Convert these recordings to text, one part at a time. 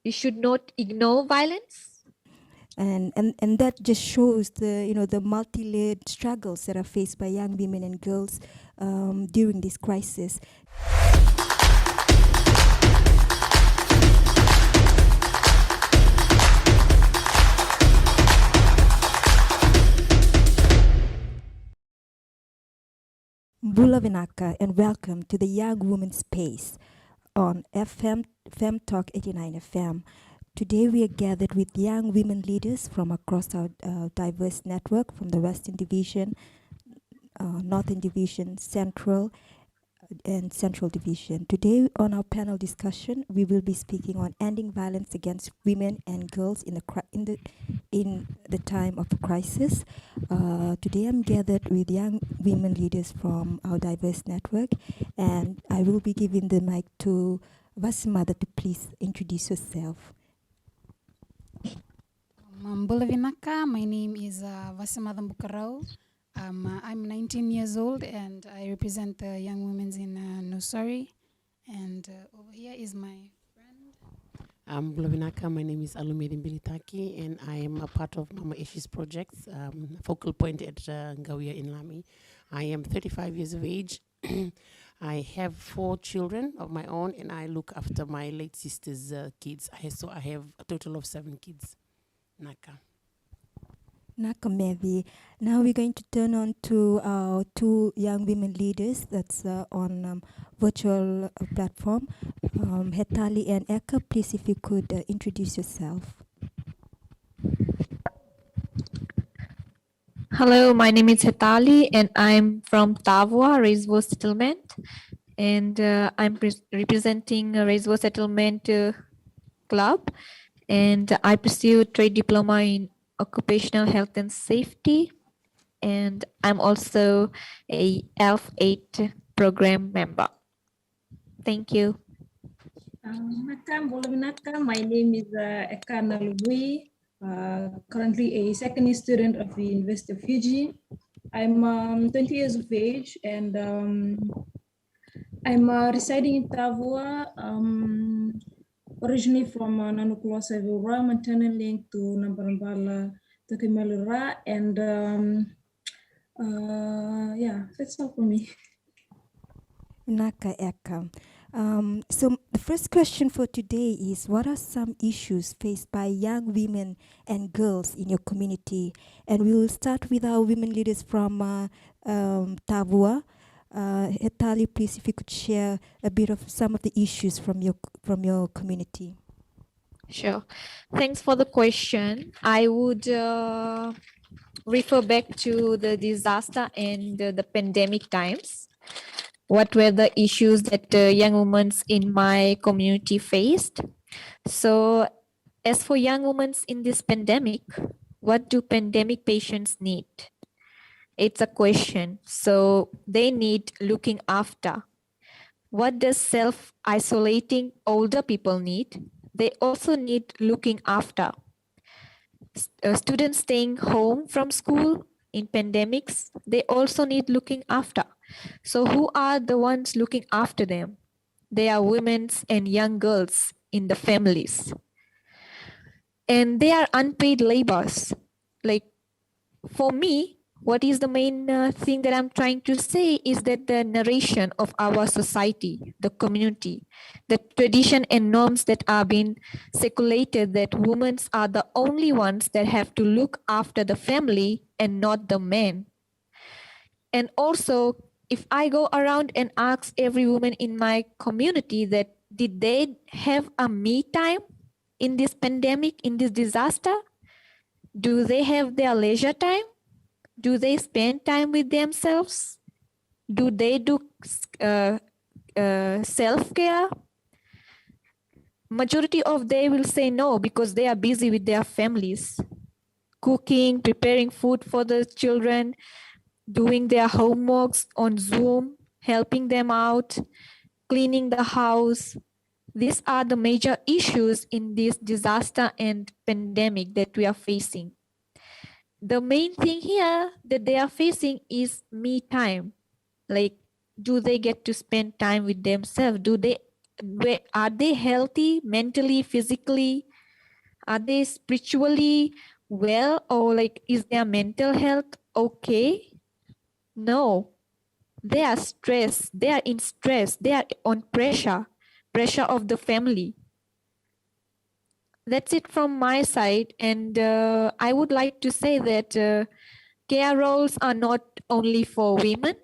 we should not ignore violence. And that just shows the multi-layered struggles that are faced by young women and girls during this crisis. Bula Vinaka, and welcome to the Young Woman Space on FM Talk 89 FM. Today we are gathered with young women leaders from across our diverse network, from the Western Division, Northern Division, Central, and Central Division. Today on our panel discussion, we will be speaking on ending violence against women and girls in the time of a crisis. Today I'm gathered with young women leaders from our diverse network, and I will be giving the mic to Vasimada to please introduce yourself. Bula Vinaka, my name is Vasimada Bukarau. I'm 19 years old and I represent the young women in Nusari. And over here is my friend. Bula Vinaka, my name is Alumeri Mbilitaki and I am a part of Mama Ishi's projects, focal point at Ngawia in Lami. I am 35 years of age. I have 4 children of my own and I look after my late sister's kids. So I have a total of 7 kids. Naka. Nakamevi. Now we're going to turn on to our 2 young women leaders that's on virtual platform. Hetali and Eka, please if you could introduce yourself. Hello, my name is Hetali and I'm from Tavua Reservoir Settlement, and I'm representing a Reservoir Settlement club, and I pursue trade diploma in occupational health and safety, and I'm also a ELF 8 program member. Thank you. My name is Eka Nalubui, currently a second year student of the University of Fiji. I'm 20 years of age and I'm residing in Tavua, originally from Nanukulosa Vura, maternal link to Nambarambala, Tokimalura, and yeah, that's all for me. Naka Eka. So the first question for today is, what are some issues faced by young women and girls in your community? And we will start with our women leaders from Tavua. Hetali, please, if you could share a bit of some of the issues from your community. Sure. Thanks for the question. I would refer back to the disaster and the pandemic times. What were the issues that young women in my community faced? So as for young women in this pandemic, what do pandemic patients need? It's a question. So they need looking after. What does self-isolating older people need? They also need looking after. Students staying home from school in pandemics, they also need looking after. So who are the ones looking after them? They are women and young girls in the families. And they are unpaid labors. Like for me, what is the main thing that I'm trying to say is that the narration of our society, the community, the tradition and norms that are being circulated, that women are the only ones that have to look after the family and not the men. And also, if I go around and ask every woman in my community that did they have a me time in this pandemic, in this disaster? Do they have their leisure time? Do they spend time with themselves? Do they do self-care? Majority of they will say no because they are busy with their families, cooking, preparing food for the children, doing their homeworks on Zoom, helping them out, cleaning the house. These are the major issues in this disaster and pandemic that we are facing. The main thing here that they are facing is me time. Like, do they get to spend time with themselves? Do they are they healthy mentally, physically? Are they spiritually well, or like is their mental health okay? No, they are stressed, they are in stress, they are on pressure of the family. That's it from my side. And I would like to say that care roles are not only for women,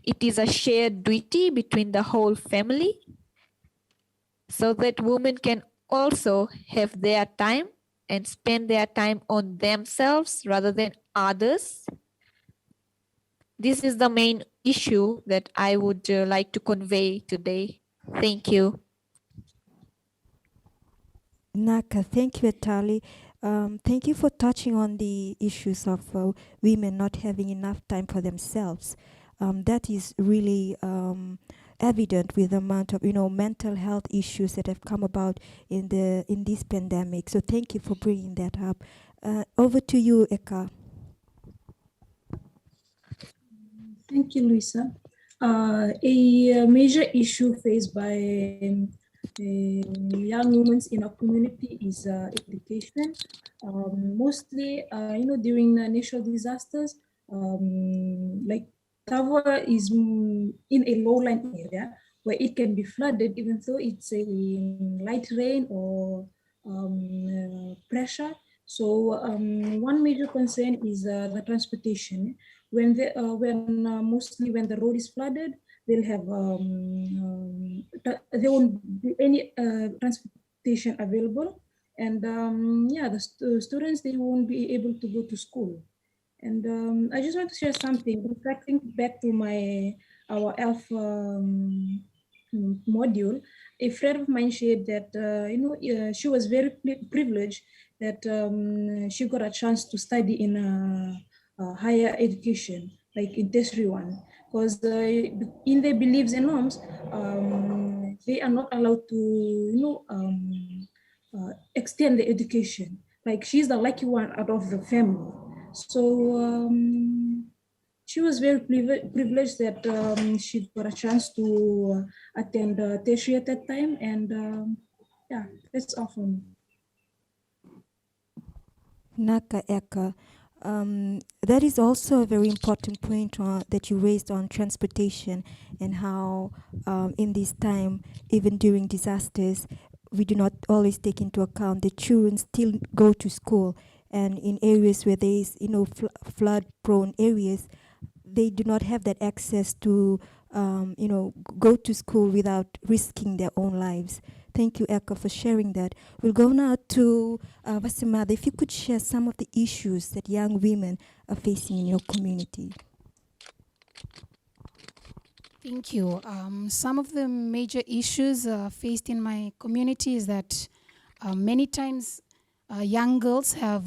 it is a shared duty between the whole family, so that women can also have their time and spend their time on themselves rather than others. This is the main issue that I would like to convey today. Thank you. Naka, thank you, Atali. Thank you for touching on the issues of women not having enough time for themselves. That is really evident with the amount of mental health issues that have come about in this pandemic. So thank you for bringing that up. Over to you, Eka. Thank you, Luisa. A major issue faced by young women in our community is education. Mostly, during natural disasters, like Tava is in a lowland area where it can be flooded, even though it's a light rain or pressure. So one major concern is the transportation. Mostly when the road is flooded, they'll have there won't be any transportation available, and the students, they won't be able to go to school. And I just want to share something, reflecting back to our ELF module. A friend of mine shared that she was very privileged that she got a chance to study in higher education, like in tertiary one, because in their beliefs and norms, they are not allowed to extend the education. Like, she's the lucky one out of the family. So she was very privileged that she got a chance to attend tertiary at that time. And yeah, that's all from me. Naka, Eka. That is also a very important point that you raised on transportation, and how in this time, even during disasters, we do not always take into account the children still go to school, and in areas where there is flood prone areas, they do not have that access to go to school without risking their own lives. Thank you, Eka, for sharing that. We'll go now to Vasimada. If you could share some of the issues that young women are facing in your community. Thank you. Some of the major issues faced in my community is that many times young girls have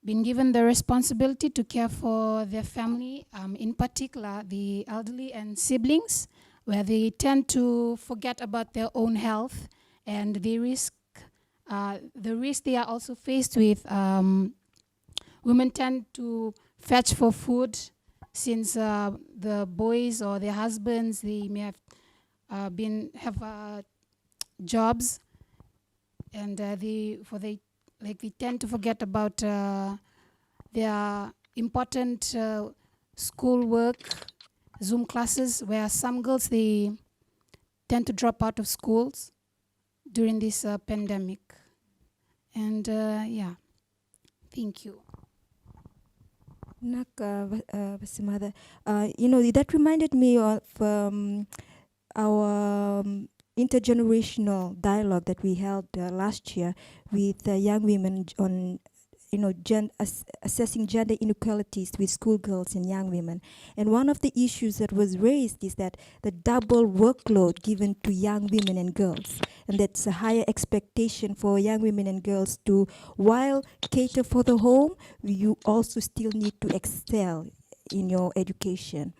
been given the responsibility to care for their family, in particular the elderly and siblings, where they tend to forget about their own health, and the risk they are also faced with. Women tend to fetch for food, since the boys or their husbands, they may have jobs, and they tend to forget about their important schoolwork, Zoom classes, where some girls, they tend to drop out of schools during this pandemic. And yeah, thank you. Naka, Vasimada, that reminded me of our intergenerational dialogue that we held last year with young women on assessing gender inequalities with schoolgirls and young women. And one of the issues that was raised is that the double workload given to young women and girls, and that's a higher expectation for young women and girls to, while cater for the home, you also still need to excel in your education.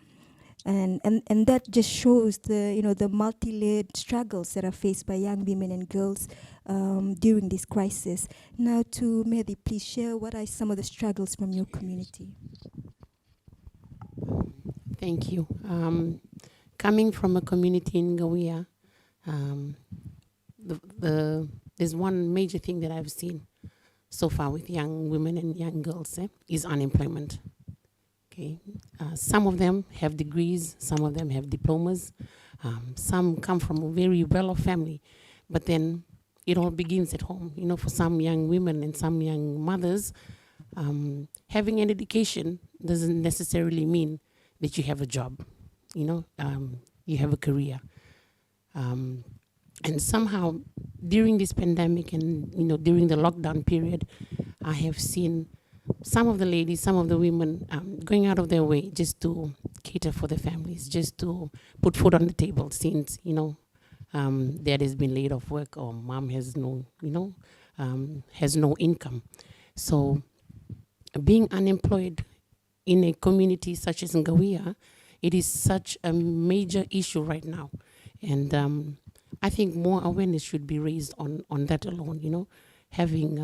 And that just shows the multi-layered struggles that are faced by young women and girls during this crisis. Now to Mehdi, please share what are some of the struggles from your community. Thank you. Coming from a community in Gawia, There's one major thing that I've seen so far with young women and young girls is unemployment. Okay, some of them have degrees, some of them have diplomas, some come from a very well-off family, but then it all begins at home. You know, for some young women and some young mothers, having an education doesn't necessarily mean that you have a job. You know, you have a career. And somehow during this pandemic and, you know, during the lockdown period, I have seen some of the ladies, some of the women going out of their way just to cater for their families, just to put food on the table since, you know, dad has been laid off work or mom has no, you know, has no income. So being unemployed in a community such as Ngawia, it is such a major issue right now. And I think more awareness should be raised on that alone, you know, having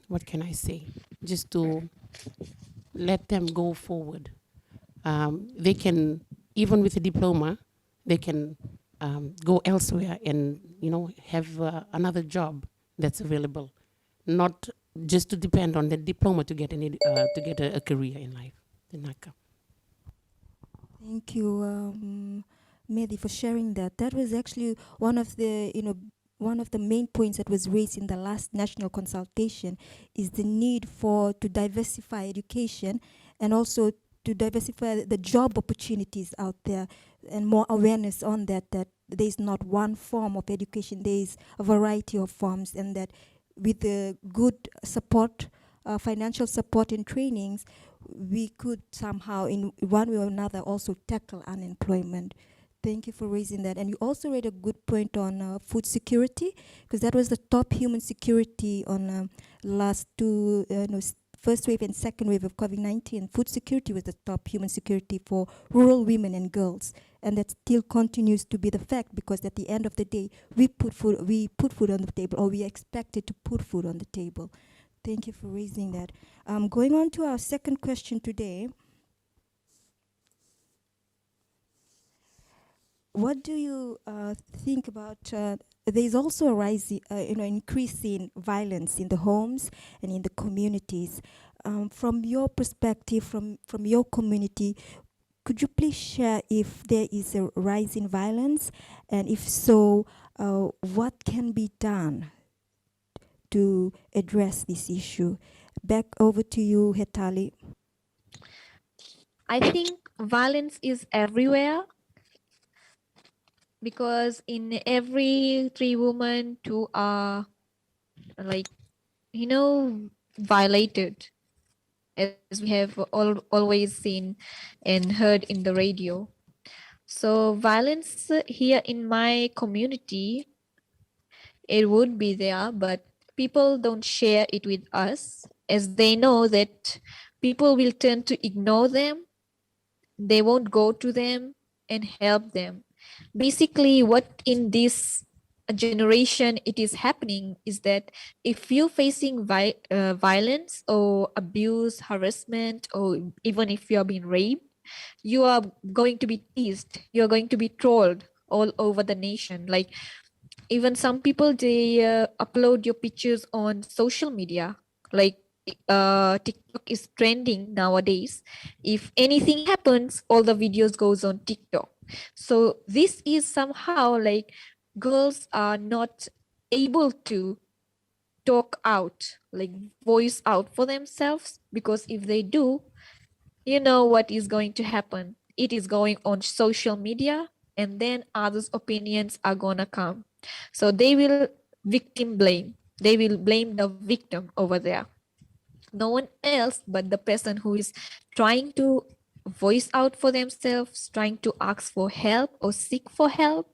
what can I say, just to let them go forward. They can, even with a diploma, they can go elsewhere and, you know, have another job that's available, not just to depend on the diploma to get a career in life. Thank you, Mehdi, for sharing that. That was actually one of the main points that was raised in the last national consultation, is the need to diversify education and also to diversify the job opportunities out there, and more awareness on that there is not one form of education, there is a variety of forms, and that with the good support, financial support and trainings, we could somehow in one way or another also tackle unemployment. Thank you for raising that. And you also raised a good point on food security, because that was the top human security on last two, first wave and second wave of COVID-19. Food security was the top human security for rural women and girls. And that still continues to be the fact, because at the end of the day, we put food on the table, or we are expected to put food on the table. Thank you for raising that. Going on to our second question today. What do you think about, there's also a rise, increase in violence in the homes and in the communities. From your perspective, from your community, could you please share if there is a rise in violence? And if so, what can be done to address this issue? Back over to you, Hetali. I think violence is everywhere, because in every 3 women, 2 are like, violated, as we have always seen and heard in the radio. So violence here in my community, it would be there, but people don't share it with us, as they know that people will tend to ignore them. They won't go to them and help them. Basically, what in this generation it is happening is that if you're facing violence or abuse, harassment, or even if you're being raped, you are going to be teased, you're going to be trolled all over the nation. Like, even some people, they upload your pictures on social media. Like, TikTok is trending nowadays. If anything happens, all the videos goes on TikTok. So this is somehow like girls are not able to talk out, like voice out for themselves, because if they do, you know what is going to happen. It is going on social media, and then others' opinions are gonna come. So they will victim blame. They will blame the victim over there. No one else but the person who is trying to voice out for themselves, trying to ask for help or seek for help.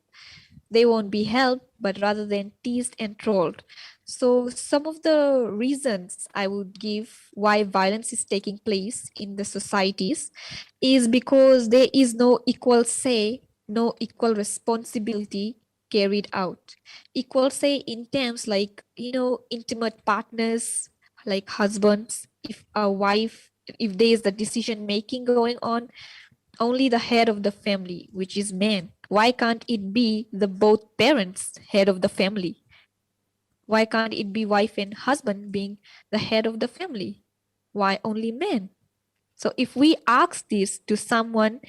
They won't be helped, but rather than teased and trolled. So some of the reasons I would give why violence is taking place in the societies is because there is no equal say, no equal responsibility carried out. Equal say in terms like, intimate partners, like husbands. If a wife, if there is the decision making going on, only the head of the family, which is man, Why can't it be the both parents head of the family? Why can't it be wife and husband being the head of the family? Why only men? So if we ask this to someone,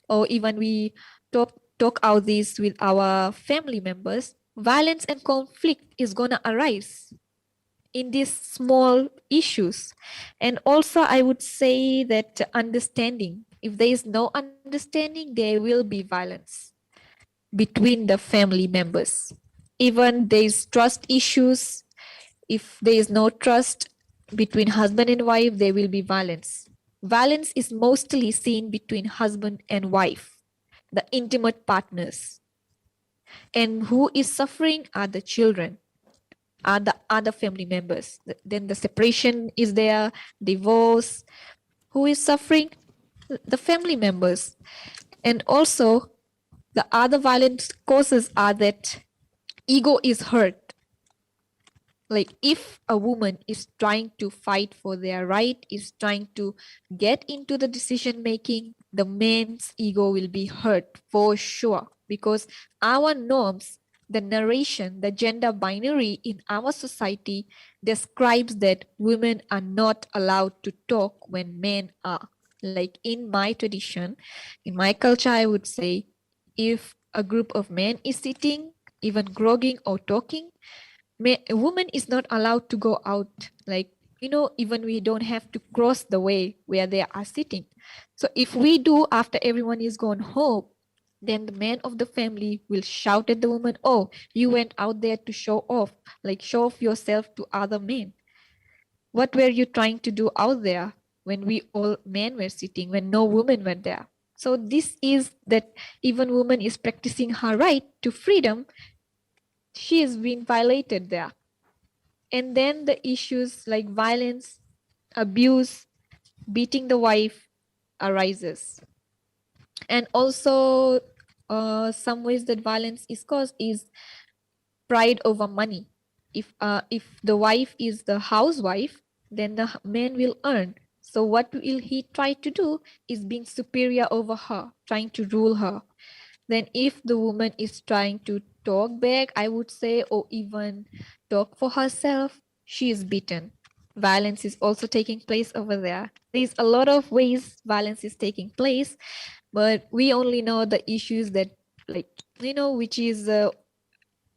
or even we talk out this with our family members, violence and conflict is gonna arise in these small issues. And also I would say that understanding, if there is no understanding, there will be violence between the family members. Even there is trust issues. If there is no trust between husband and wife, there will be violence. Violence is mostly seen between husband and wife, the intimate partners. And who is suffering are the children, are the other family members. Then the separation is there, divorce. Who is suffering? The family members. And also, the other violent causes are that ego is hurt. Like if a woman is trying to fight for their right, is trying to get into the decision making, the man's ego will be hurt for sure, because our norms, the narration, the gender binary in our society describes that women are not allowed to talk when men are. Like in my tradition, in my culture, I would say if a group of men is sitting, even grogging or talking, a woman is not allowed to go out. Like, even we don't have to cross the way where they are sitting. So if we do after everyone is gone home, then the man of the family will shout at the woman, oh, you went out there to show off, like show off yourself to other men. What were you trying to do out there when we all men were sitting, when no women were there? So this is that even woman is practicing her right to freedom, she is being violated there. And then the issues like violence, abuse, beating the wife arises. And also some ways that violence is caused is pride over money. If the wife is the housewife, then the man will earn. So what will he try to do is being superior over her, trying to rule her. Then if the woman is trying to talk back, I would say, or even talk for herself, she is beaten. Violence is also taking place over there. There's a lot of ways violence is taking place, but we only know the issues that, like, which is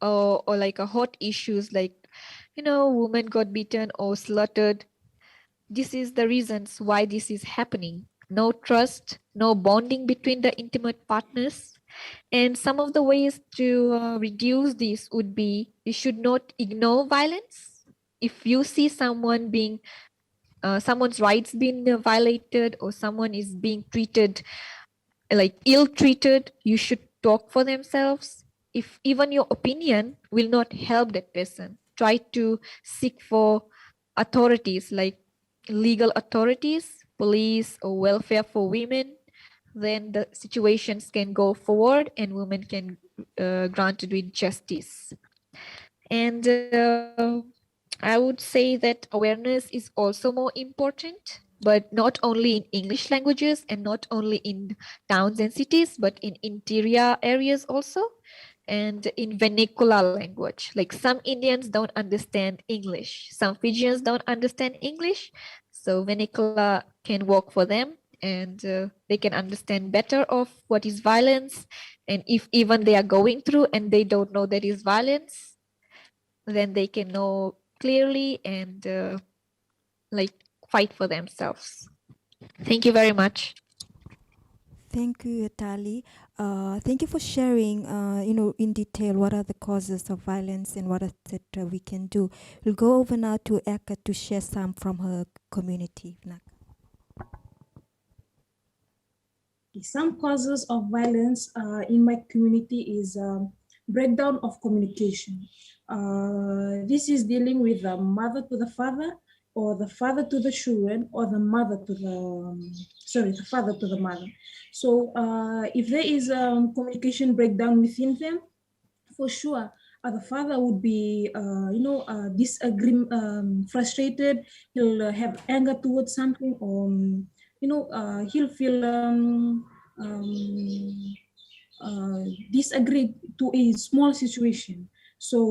or like a hot issues, like, women got beaten or slaughtered. This is the reasons why this is happening. No trust, no bonding between the intimate partners. And some of the ways to reduce this would be, you should not ignore violence. If you see someone being, someone's rights being violated, or someone is being treated, like ill-treated, you should talk for themselves. If even your opinion will not help that person, try to seek for authorities, like legal authorities, police, or welfare for women. Then the situations can go forward and women can granted with justice. And I would say that awareness is also more important, but not only in English languages and not only in towns and cities, but in interior areas also, and in vernacular language. Like some Indians don't understand English, some Fijians don't understand English, so vernacular can work for them, and they can understand better of what is violence. And if even they are going through and they don't know that is violence, then they can know clearly and like fight for themselves. Thank you very much. Thank you, Atali. Thank you for sharing, in detail what are the causes of violence and what is it we can do. We'll go over now to Eka to share some from her community. Some causes of violence in my community is breakdown of communication. This is dealing with the mother to the father, or the father to the children, or the mother to the father to the mother. So if there is communication breakdown within them, for sure, the father would be, disagreed, frustrated. He'll have anger towards something, or he'll feel disagree to a small situation. So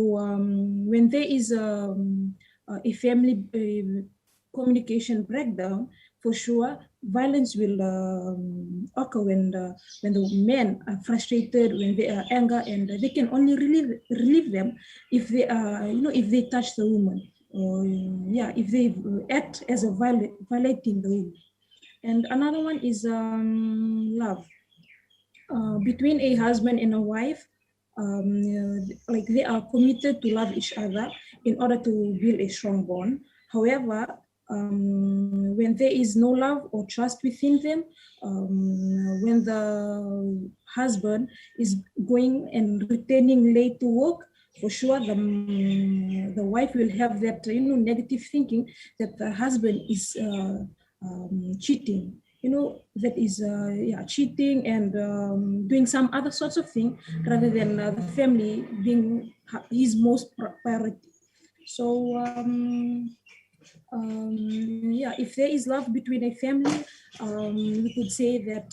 when there is a family communication breakdown, for sure, violence will occur when the men are frustrated, when they are anger, and they can only relieve them if they are, if they touch the woman, or if they act as a violating the woman. And another one is love. Between a husband and a wife, like they are committed to love each other in order to build a strong bond. However, when there is no love or trust within them, when the husband is going and returning late to work, for sure the wife will have that negative thinking that the husband is cheating, that is cheating and doing some other sorts of thing rather than the family being his most priority. So if there is love between a family, we could say that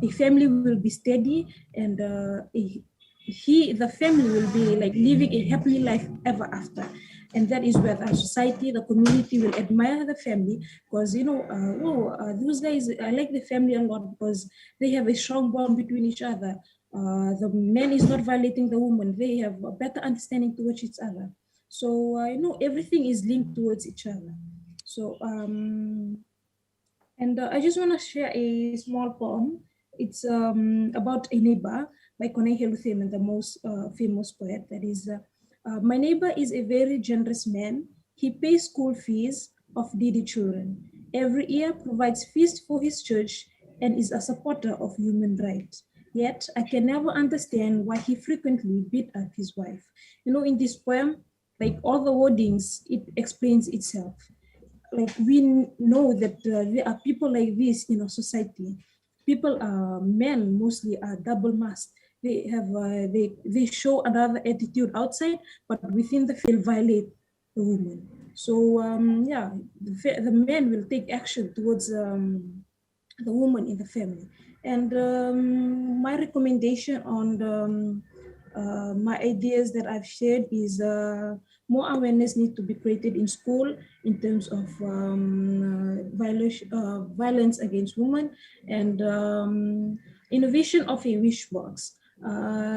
a family will be steady, and the family will be like living a happily life ever after. And that is where the society, the community will admire the family, because those guys, I like the family a lot because they have a strong bond between each other. The man is not violating the woman, they have a better understanding towards each other. So everything is linked towards each other. So and I just want to share a small poem. It's about a neighbor by Kone Helutheman, the most famous poet. That is, my neighbor is a very generous man. He pays school fees of needy children. Every year provides feast for his church and is a supporter of human rights. Yet I can never understand why he frequently beat up his wife. In this poem, like all the wordings, it explains itself. Like we know that there are people like this in our society. People are men mostly are double masked. They have they show another attitude outside, but within the field violate the woman. So the men will take action towards the woman in the family. And my recommendation on my ideas that I've shared is more awareness need to be created in school in terms of violence against women, and innovation of a wish box.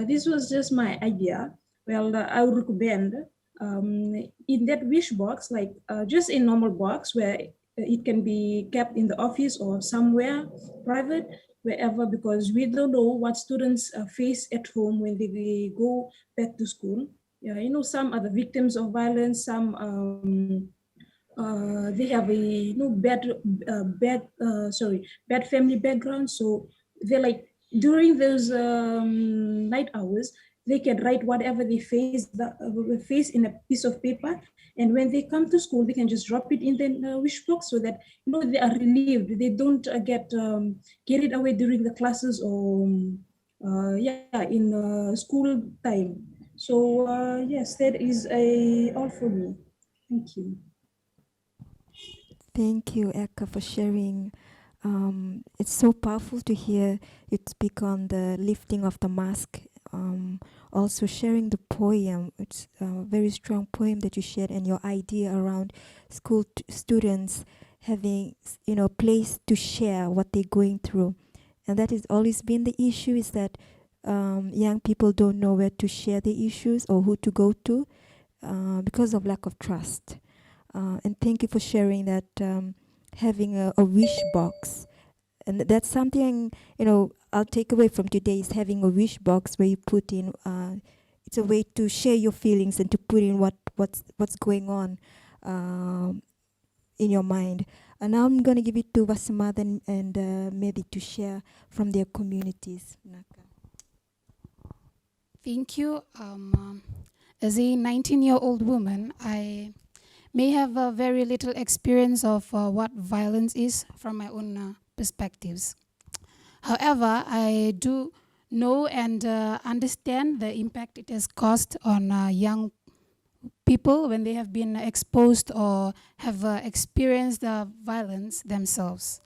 This was just my idea. Well, I would recommend in that wish box, like just a normal box where it can be kept in the office or somewhere private, wherever, because we don't know what students face at home when they go back to school. Yeah, some are the victims of violence, some they have a bad family background. So they're like, during those night hours, they can write whatever they face in a piece of paper, and when they come to school, they can just drop it in the wish box, so that they are relieved. They don't get carried away during the classes or in school time. So yes, that is all for me. Thank you. Thank you, Eka, for sharing. It's so powerful to hear you speak on the lifting of the mask. Also sharing the poem. It's a very strong poem that you shared, and your idea around school students having, place to share what they're going through. And that has always been the issue, is that young people don't know where to share the issues or who to go to because of lack of trust. And thank you for sharing that, having a wish box. And that's something, I'll take away from today, is having a wish box where you put in, it's a way to share your feelings and to put in what's going on in your mind. And now I'm going to give it to Vasimadhan and Mehdi to share from their communities. Naka. Thank you. As a 19-year-old woman, I may have very little experience of what violence is from my own perspectives. However, I do know and understand the impact it has caused on young people when they have been exposed or have experienced violence themselves.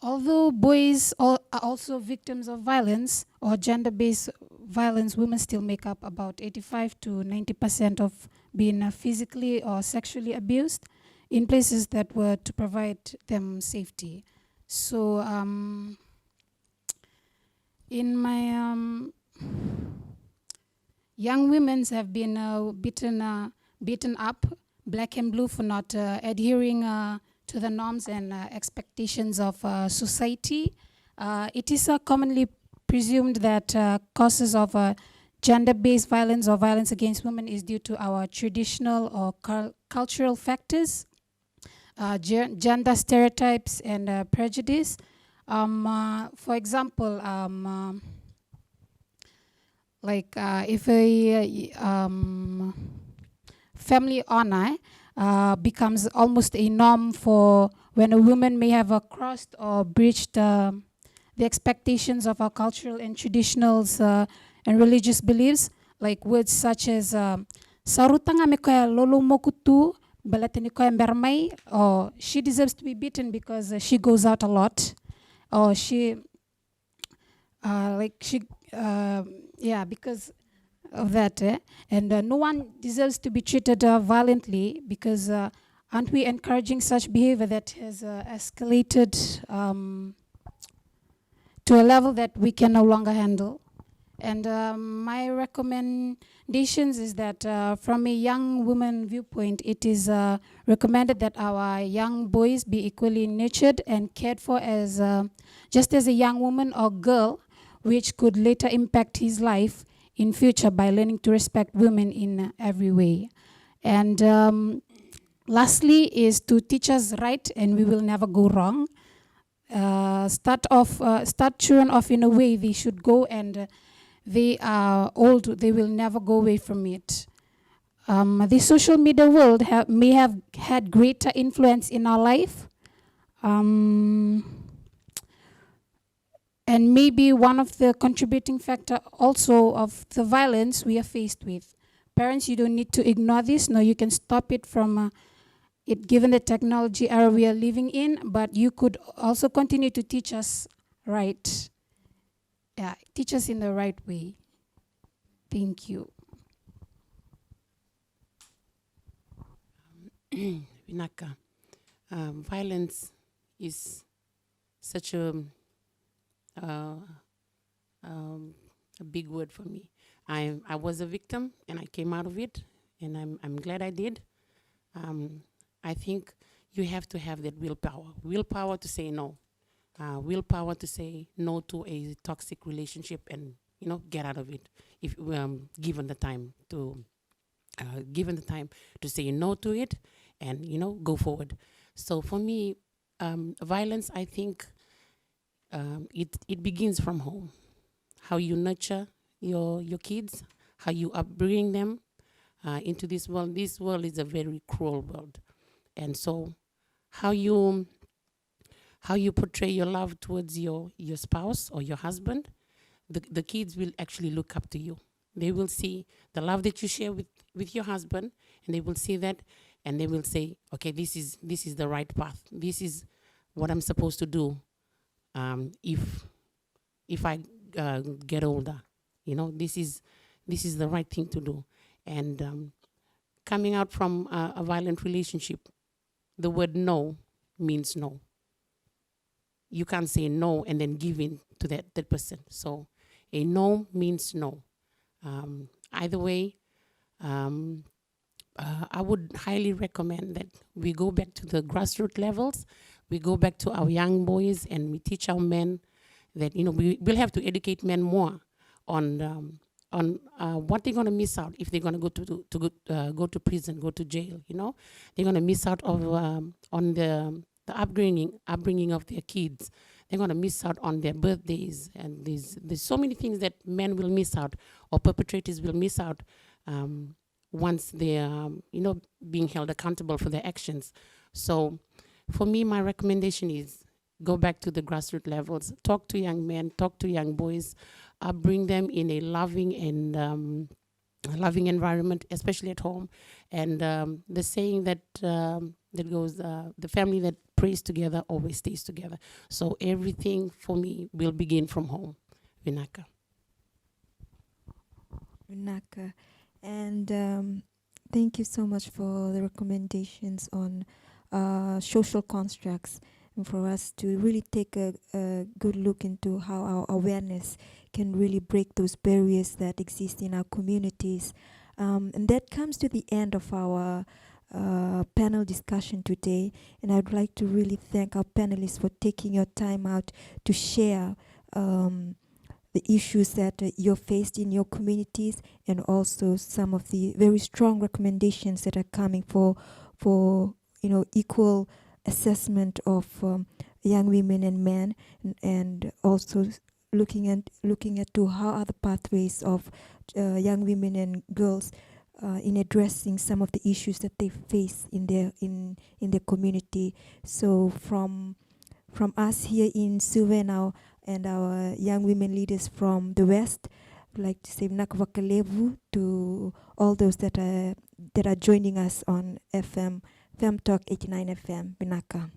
Although boys are also victims of violence or gender-based violence, women still make up about 85 to 90% of being physically or sexually abused in places that were to provide them safety. So in my young women have been beaten up, black and blue, for not adhering to the norms and expectations of society. It is commonly presumed that causes of gender-based violence or violence against women is due to our traditional or cultural factors, gender stereotypes and prejudice. For example, if a family honor becomes almost a norm for when a woman may have crossed or breached the expectations of our cultural and traditionals and religious beliefs, like words such as sarutanga me koya lolo mokutu balatini koya bermai, or she deserves to be beaten because she goes out a lot, or because of that, and no one deserves to be treated violently, because aren't we encouraging such behavior that has escalated to a level that we can no longer handle? And my recommendations is that from a young woman viewpoint, it is recommended that our young boys be equally nurtured and cared for as just as a young woman or girl, which could later impact his life in future by learning to respect women in every way. And lastly is to teach us right, and we will never go wrong. Start children off in a way they should go, and they are old, they will never go away from it. The social media world may have had greater influence in our life, and maybe one of the contributing factor also of the violence we are faced with. Parents, you don't need to ignore this. No, you can stop it from it, given the technology era we are living in, but you could also continue to teach us right. Yeah, teach us in the right way. Thank you. Vinaka, violence is such a big word for me. I was a victim and I came out of it, and I'm glad I did. I think you have to have that willpower to say no, willpower to say no to a toxic relationship and get out of it if given the time to say no to it and go forward. So for me, violence, I think it begins from home. How you nurture your kids, how you upbring them into this world. This world is a very cruel world, and so how you portray your love towards your spouse or your husband, the kids will actually look up to you. They will see the love that you share with your husband, and they will see that, and they will say, okay, this is the right path. This is what I'm supposed to do if I get older. This is the right thing to do. And coming out from a violent relationship, the word no means no. You can't say no and then give in to that person. So a no means no. Either way, I would highly recommend that we go back to the grassroots levels. We go back to our young boys and we teach our men that we will have to educate men more on what they're going to miss out if they're going to go to prison, go to jail. They're going to miss out on the upbringing of their kids. They're going to miss out on their birthdays, and there's so many things that men will miss out, or perpetrators will miss out once they're being held accountable for their actions. So for me, my recommendation is go back to the grassroots levels, talk to young men, talk to young boys, bring them in a loving and loving environment, especially at home. And the saying that goes, the family that prays together always stays together. So everything for me will begin from home. Vinaka. Vinaka. And thank you so much for the recommendations on social constructs, and for us to really take a good look into how our awareness can really break those barriers that exist in our communities. And that comes to the end of our panel discussion today. And I'd like to really thank our panelists for taking your time out to share the issues that you're faced in your communities, and also some of the very strong recommendations that are coming for equal assessment of young women and men, and also looking at to how are the pathways of young women and girls in addressing some of the issues that they face in their community. So from us here in Suva and our young women leaders from the West, I'd like to say Nakavakalevu to all those that are joining us on FM Talk 89 FM. Binaka.